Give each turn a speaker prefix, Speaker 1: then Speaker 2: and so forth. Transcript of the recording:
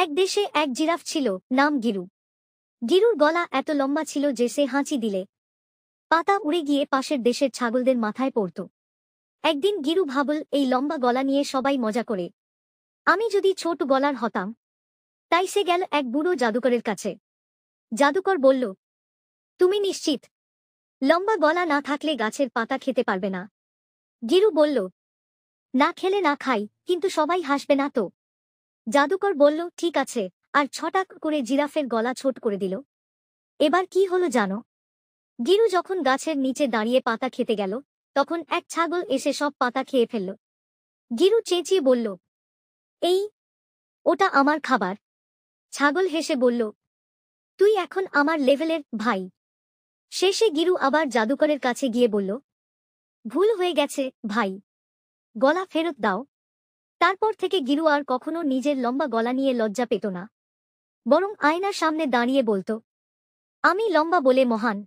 Speaker 1: এক দেশে এক জিরাফ ছিল, নাম গিরু। গিরুর গলা এত লম্বা ছিল যে সে হাঁচি দিলে পাতা উড়ে গিয়ে পাশের দেশের ছাগলদের মাথায় পড়ত। একদিন গিরু ভাবল, এই লম্বা গলা নিয়ে সবাই মজা করে, আমি যদি ছোট গলার হতাম। তাই সে গেল এক বুড়ো জাদুকরের কাছে। জাদুকর বলল, তুমি নিশ্চিত লম্বা গলা না থাকলে গাছের পাতা খেতে পারবে না? গিরু বলল, না খেলে না খাই, কিন্তু সবাই হাসবে না তো? জাদুকর বলল, ঠিক আছে, আর ছটাক করে জিরাফের গলা ছোট করে দিল। এবার কি হলো জানো? গিরু যখন গাছের নিচে দাঁড়িয়ে পাতা খেতে গেল, তখন এক ছাগল এসে সব পাতা খেয়ে ফেলল। গিরু চেঁচিয়ে বলল, এই, ওটা আমার খাবার। ছাগল হেসে বলল, তুই এখন আমার লেভেলের ভাই। শেষে গিরু আবার জাদুকরের কাছে গিয়ে বলল, ভুল হয়ে গেছে ভাই, গলা ফেরত দাও। তারপর থেকে গিরু আর কখনো নিজের লম্বা গলা নিয়ে লজ্জা পেত না, বরং আয়নার সামনে দাঁড়িয়ে বলতো, আমি লম্বা বলে মহান।